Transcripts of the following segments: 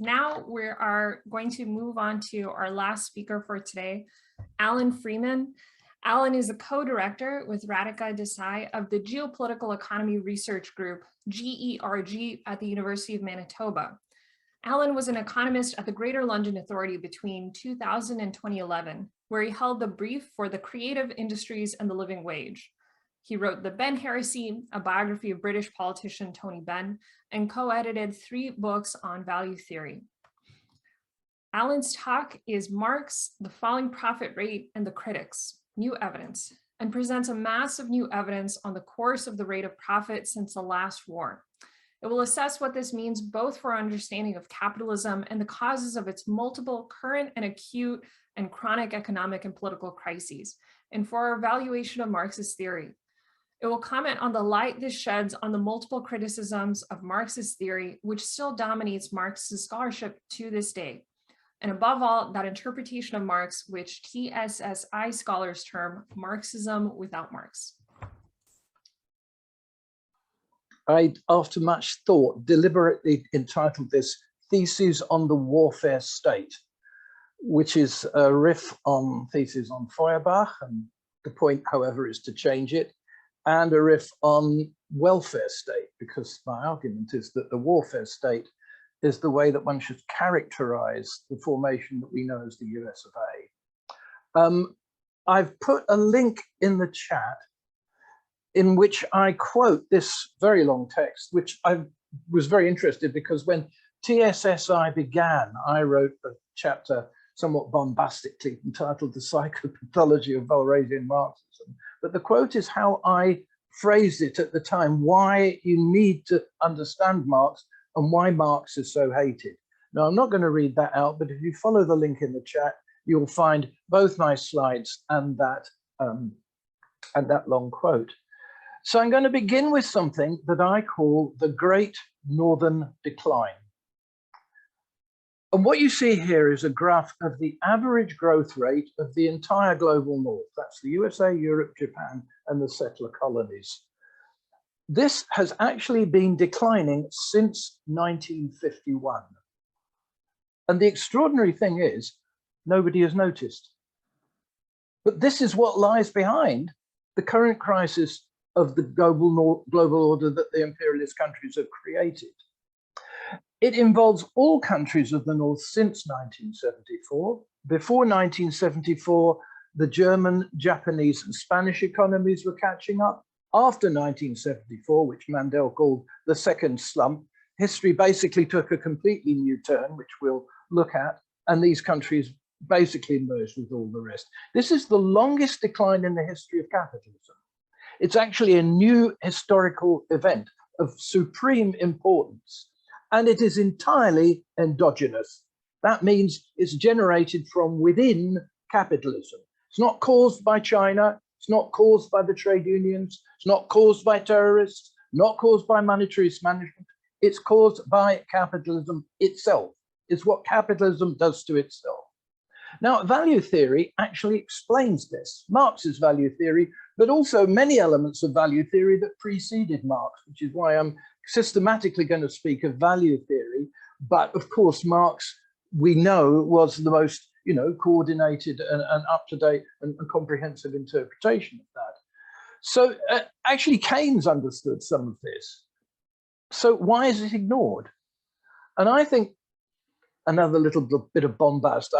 Now we are going to move on to our last speaker for today, Alan Freeman. Alan is a co-director with Radhika Desai of the Geopolitical Economy Research Group, GERG, at the University of Manitoba. Alan was an economist at the Greater London Authority between 2000 and 2011, where he held the brief for the creative industries and the living wage. He wrote The Benn Heresy, a biography of British politician Tony Benn, and co-edited 3 books on value theory. Alan's talk is Marx, the Falling Profit Rate and the Critics, New Evidence, and presents a mass of new evidence on the course of the rate of profit since the last war. It will assess what this means both for our understanding of capitalism and the causes of its multiple current and acute and chronic economic and political crises, and for our evaluation of Marx's theory. It will comment on the light this sheds on the multiple criticisms of Marx's theory, which still dominates Marx's scholarship to this day. And above all, that interpretation of Marx, which TSSI scholars term Marxism without Marx. I, after much thought, deliberately entitled this Theses on the Warfare State, which is a riff on theses on Feuerbach, and the point, however, is to change it, and a riff on welfare state, because my argument is that the warfare state is the way that one should characterize the formation that we know as the US of A. I've put a link in the chat in which I quote this very long text, which I was very interested because when TSSI began, I wrote a chapter somewhat bombastically entitled The Psychopathology of Walrasian Marxism. But the quote is how I phrased it at the time, why you need to understand Marx and why Marx is so hated. Now, I'm not going to read that out, but if you follow the link in the chat, you'll find both my slides and that long quote. So I'm going to begin with something that I call the Great Northern Decline. And what you see here is a graph of the average growth rate of the entire global north. That's the USA, Europe, Japan, and the settler colonies. This has actually been declining since 1951. And the extraordinary thing is, nobody has noticed. But this is what lies behind the current crisis of the global order that the imperialist countries have created. It involves all countries of the North since 1974. Before 1974, the German, Japanese, and Spanish economies were catching up. After 1974, which Mandel called the second slump, history basically took a completely new turn, which we'll look at, and these countries basically merged with all the rest. This is the longest decline in the history of capitalism. It's actually a new historical event of supreme importance. And it is entirely endogenous. That means it's generated from within capitalism. It's not caused by China. It's not caused by the trade unions. It's not caused by terrorists, not caused by monetary management. It's caused by capitalism itself. It's what capitalism does to itself. Now, value theory actually explains this. Marx's value theory, but also many elements of value theory that preceded Marx, which is why I'm systematically going to speak of value theory. But of course, Marx, we know, was the most, coordinated and up-to-date and comprehensive interpretation of that. So actually, Keynes understood some of this. So why is it ignored? And I think another little bit of bombast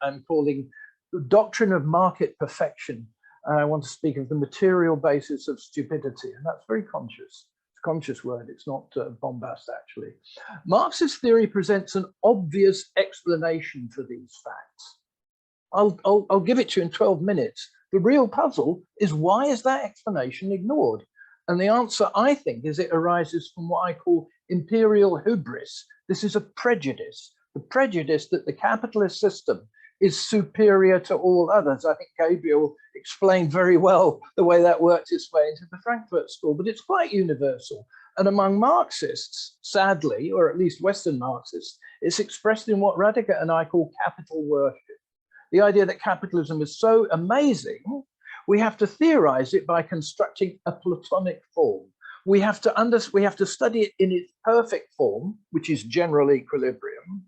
I'm calling the doctrine of market perfection. And I want to speak of the material basis of stupidity, and that's very conscious. Conscious word, it's not bombast actually. Marx's theory presents an obvious explanation for these facts. I'll give it to you in 12 minutes. The real puzzle is, why is that explanation ignored? And the answer, I think, is it arises from what I call imperial hubris. This is a prejudice, the prejudice that the capitalist system is superior to all others. I think Gabriel explained very well the way that worked its way into the Frankfurt School, but it's quite universal. And among Marxists, sadly, or at least Western Marxists, it's expressed in what Radhika and I call capital worship. The idea that capitalism is so amazing, we have to theorize it by constructing a Platonic form. We have to study it in its perfect form, which is general equilibrium.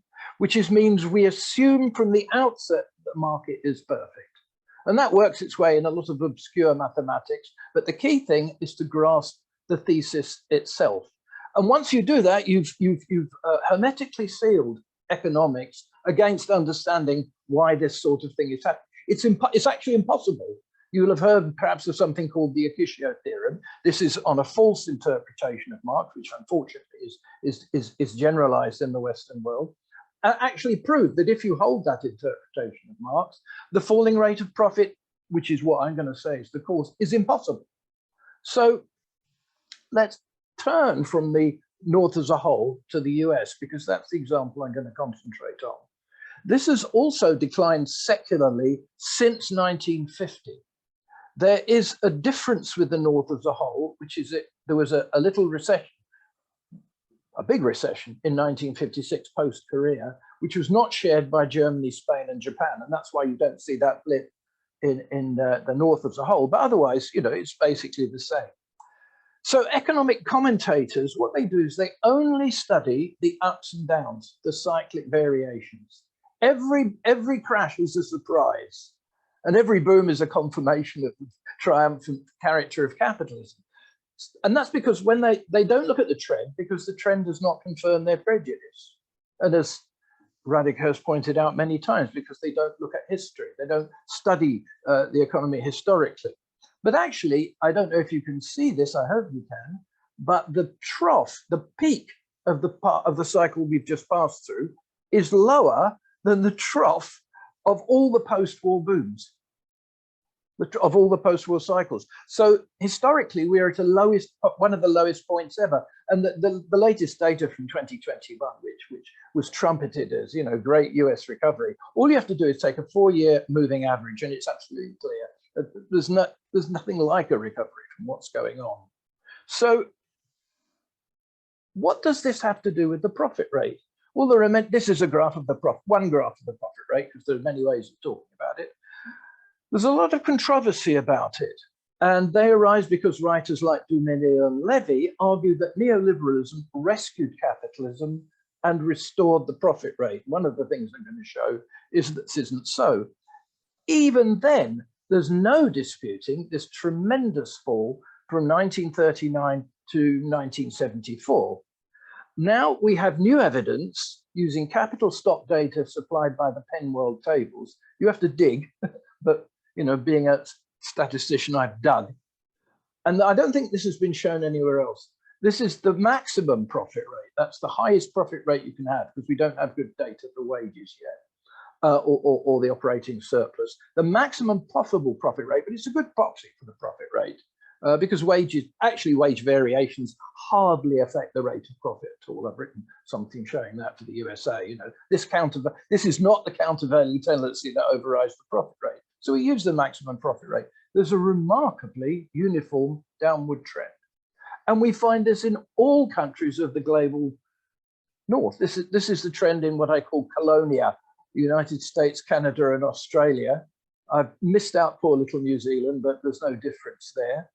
means we assume from the outset that the market is perfect. And that works its way in a lot of obscure mathematics. But the key thing is to grasp the thesis itself. And once you do that, you've hermetically sealed economics against understanding why this sort of thing is happening. It's actually impossible. You'll have heard perhaps of something called the Accusio theorem. This is on a false interpretation of Marx, which unfortunately is generalized in the Western world. Actually proved that if you hold that interpretation of Marx, the falling rate of profit, which is what I'm going to say is the cause, is impossible. So let's turn from the North as a whole to the US, because that's the example I'm going to concentrate on. This has also declined secularly since 1950. There is a difference with the North as a whole, which is that there was a little recession, a big recession in 1956 post-Korea, which was not shared by Germany, Spain, and Japan. And that's why you don't see that blip in the North as a whole. But otherwise, you know, it's basically the same. So economic commentators, what they do is they only study the ups and downs, the cyclic variations. Every crash is a surprise, and every boom is a confirmation of the triumphant character of capitalism. And that's because when they don't look at the trend, because the trend does not confirm their prejudice. And as Radhika has pointed out many times, because they don't look at history, they don't study the economy historically. But actually, I don't know if you can see this, I hope you can, but the trough, the peak of the part of the cycle we've just passed through is lower than the trough of all the post-war booms, of all the post-war cycles. So historically, we are at one of the lowest points ever. And the latest data from 2021, which was trumpeted as, you know, great US recovery, all you have to do is take a 4-year moving average, and it's absolutely clear. There's nothing like a recovery from what's going on. So what does this have to do with the profit rate? Well, this is a graph of the one graph of the profit rate, because there are many ways of talking about it. There's a lot of controversy about it, and they arise because writers like Duménil and Levy argue that neoliberalism rescued capitalism and restored the profit rate. One of the things I'm going to show is that this isn't so. Even then, there's no disputing this tremendous fall from 1939 to 1974. Now we have new evidence using capital stock data supplied by the Penn World tables. You have to dig, but you know, being a statistician, I've dug. And I don't think this has been shown anywhere else. This is the maximum profit rate. That's the highest profit rate you can have, because we don't have good data for wages yet, or the operating surplus. The maximum possible profit rate, but it's a good proxy for the profit rate, because wage variations hardly affect the rate of profit at all. I've written something showing that for the USA. You know, this is not the countervailing tendency that overrides the profit rate. So we use the maximum profit rate. There's a remarkably uniform downward trend. And we find this in all countries of the global North. This is the trend in what I call Colonia, the United States, Canada, and Australia. I've missed out poor little New Zealand, but there's no difference there.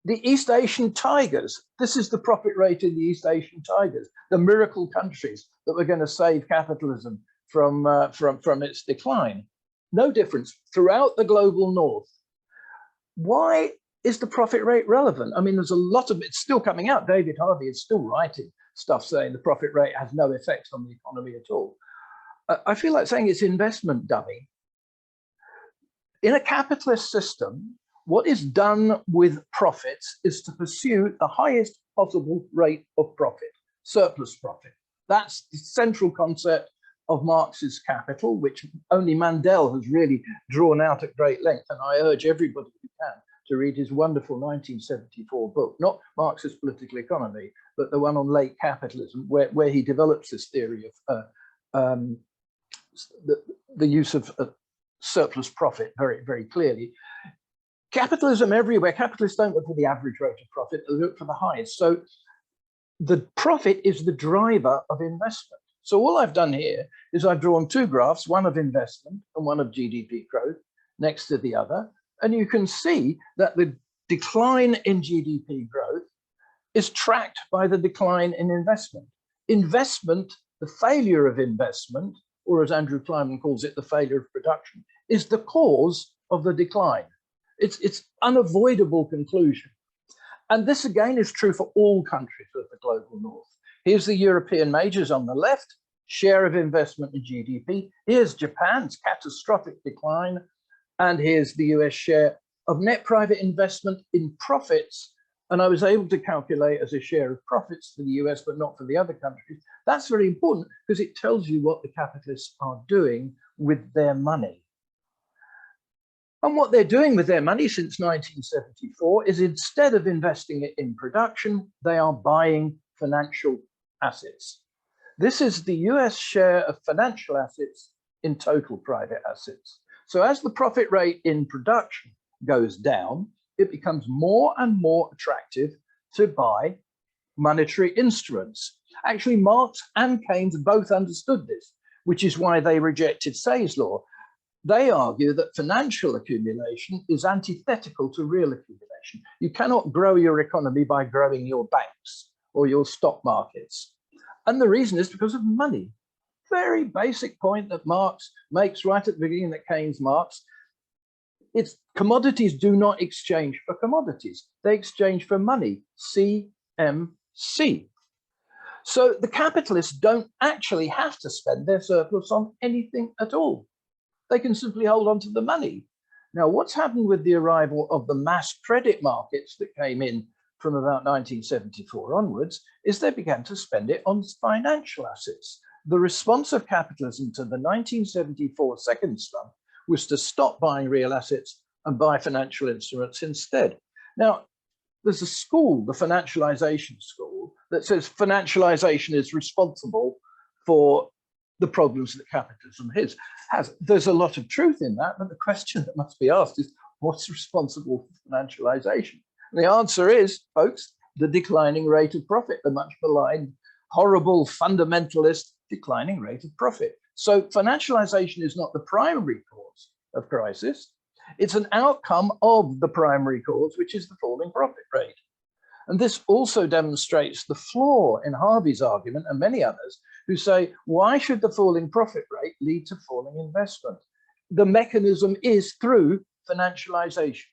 The East Asian tigers, this is the profit rate in the East Asian tigers, the miracle countries that were going to save capitalism from its decline. No difference throughout the global North. Why is the profit rate relevant? I mean, there's a lot of it's still coming out. David Harvey is still writing stuff saying the profit rate has no effect on the economy at all. I feel like saying it's investment dummy. In a capitalist system, what is done with profits is to pursue the highest possible rate of profit, surplus profit. That's the central concept of Marx's Capital, which only Mandel has really drawn out at great length. And I urge everybody who can to read his wonderful 1974 book, not Marx's Political Economy, but the one on late capitalism, where he develops this theory of the use of surplus profit very, very clearly. Capitalism everywhere, capitalists don't look for the average rate of profit, they look for the highest. So the profit is the driver of investment. So all I've done here is I've drawn two graphs, one of investment and one of GDP growth next to the other. And you can see that the decline in GDP growth is tracked by the decline in investment. Investment the failure of investment, or as Andrew Kleiman calls it, the failure of production, is the cause of the decline. It's unavoidable conclusion. And this again is true for all countries of the global north. Here's the European majors on the left, share of investment in GDP. Here's Japan's catastrophic decline. And here's the US share of net private investment in profits. And I was able to calculate as a share of profits for the US, but not for the other countries. That's very important because it tells you what the capitalists are doing with their money. And what they're doing with their money since 1974 is, instead of investing it in production, they are buying financial assets. This is the US share of financial assets in total private assets. So as the profit rate in production goes down, it becomes more and more attractive to buy monetary instruments. Actually, Marx and Keynes both understood this, which is why they rejected Say's law. They argue that financial accumulation is antithetical to real accumulation. You cannot grow your economy by growing your banks or your stock markets. And the reason is because of money. Very basic point that Marx makes right at the beginning, that Keynes marks. It's commodities do not exchange for commodities. They exchange for money, CMC. So the capitalists don't actually have to spend their surplus on anything at all. They can simply hold on to the money. Now, what's happened with the arrival of the mass credit markets that came in from about 1974 onwards is they began to spend it on financial assets. The response of capitalism to the 1974 second slump was to stop buying real assets and buy financial instruments instead. Now, there's a school, the financialization school, that says financialization is responsible for the problems that capitalism has. There's a lot of truth in that, but the question that must be asked is, what's responsible for financialization? And the answer is, folks, the declining rate of profit, the much maligned, horrible, fundamentalist declining rate of profit. So financialization is not the primary cause of crisis. It's an outcome of the primary cause, which is the falling profit rate. And this also demonstrates the flaw in Harvey's argument and many others who say, why should the falling profit rate lead to falling investment? The mechanism is through financialization.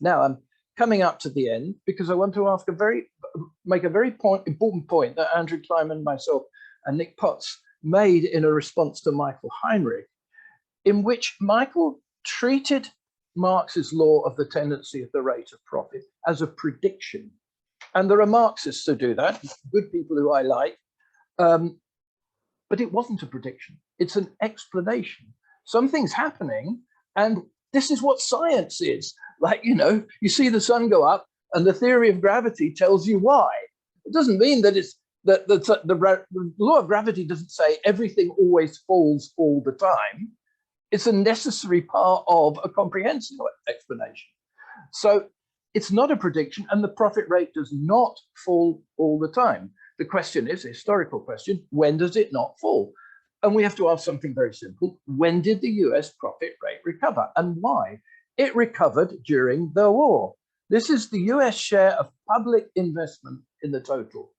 Now, I'm coming up to the end because I want to make a very important point that Andrew Kleiman, myself, and Nick Potts made in a response to Michael Heinrich, in which Michael treated Marx's law of the tendency of the rate of profit as a prediction. And there are Marxists who do that, good people who I like, but it wasn't a prediction. It's an explanation. Something's happening, and this is what science is. Like, you know, you see the sun go up, and the theory of gravity tells you why. It doesn't mean that it's that the law of gravity doesn't say everything always falls all the time. It's a necessary part of a comprehensive explanation. So it's not a prediction, and the profit rate does not fall all the time. The question is a historical question: when does it not fall? And we have to ask something very simple: when did the US profit rate recover, and why? It recovered during the war. This is the US share of public investment in the total.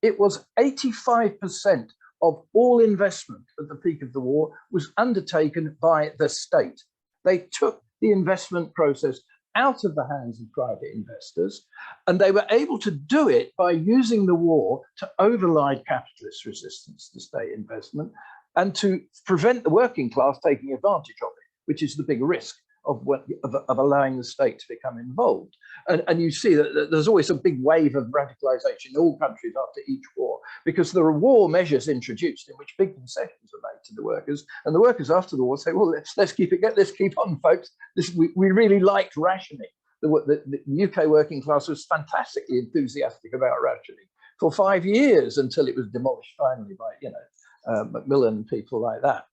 It was 85% of all investment at the peak of the war was undertaken by the state. They took the investment process out of the hands of private investors, and they were able to do it by using the war to override capitalist resistance to state investment and to prevent the working class taking advantage of it, which is the big risk of allowing the state to become involved. And you see that there's always a big wave of radicalization in all countries after each war, because there are war measures introduced in which big concessions are made to the workers, and the workers after the war say, well, let's keep on, folks. We really liked rationing. The UK working class was fantastically enthusiastic about rationing for 5 years until it was demolished finally by, Macmillan and people like that.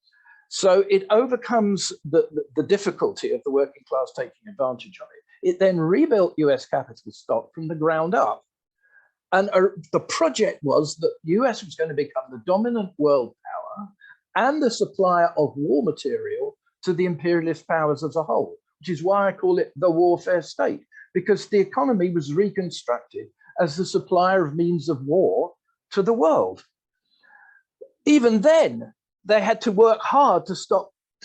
So it overcomes the difficulty of the working class taking advantage of it. It then rebuilt US capital stock from the ground up. And the project was that the US was going to become the dominant world power and the supplier of war material to the imperialist powers as a whole, which is why I call it the warfare state, because the economy was reconstructed as the supplier of means of war to the world. Even then, they had to work hard to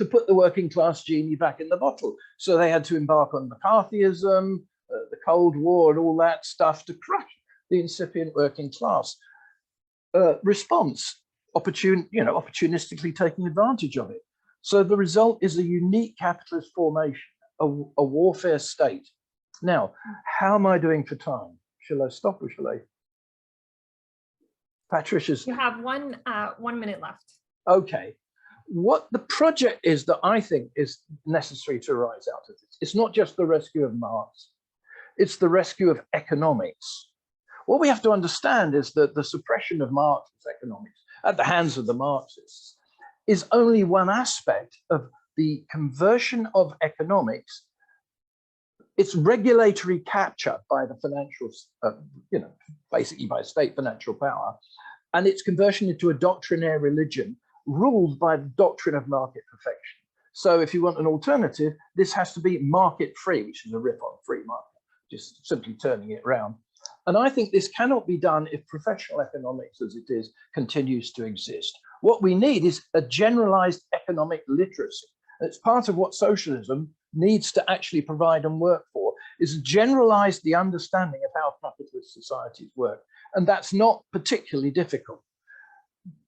put the working class genie back in the bottle. So they had to embark on McCarthyism, the Cold War, and all that stuff to crush the incipient working class. Response, opportunistically taking advantage of it. So the result is a unique capitalist formation, a warfare state. Now, how am I doing for time? Shall I stop or shall I? Patricia's. You have 1 minute left. Okay. What the project is that I think is necessary to arise out of this, it's not just the rescue of Marx, it's the rescue of economics. What we have to understand is that the suppression of Marxist economics at the hands of the Marxists is only one aspect of the conversion of economics. It's regulatory capture by the financial, basically by state financial power, and its conversion into a doctrinaire religion ruled by the doctrine of market perfection. So if you want an alternative, this has to be market free, which is a riff on free market, just simply turning it around. And I think this cannot be done if professional economics as it is continues to exist. What we need is a generalized economic literacy. It's part of what socialism needs to actually provide and work for, is generalize the understanding of how capitalist societies work. And that's not particularly difficult.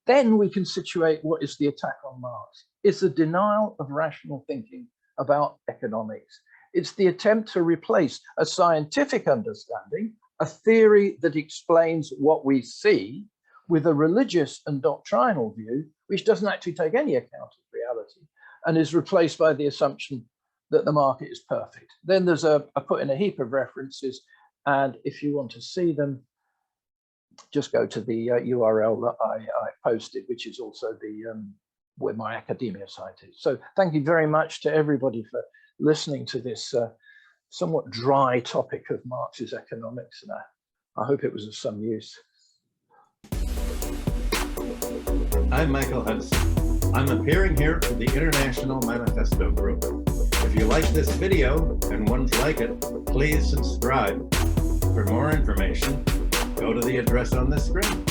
Then we can situate what is the attack on Marx. It's a denial of rational thinking about economics. It's the attempt to replace a scientific understanding, a theory that explains what we see, with a religious and doctrinal view, which doesn't actually take any account of reality and is replaced by the assumption that the market is perfect. Then there's I put in a heap of references, and if you want to see them, just go to the URL that I posted, which is also the where my academia site is. So thank you very much to everybody for listening to this somewhat dry topic of Marx's economics, and I hope it was of some use. I'm Michael Hudson. I'm appearing here for the International Manifesto Group. If you like this video and ones like it, please subscribe. For more information, go to the address on the screen.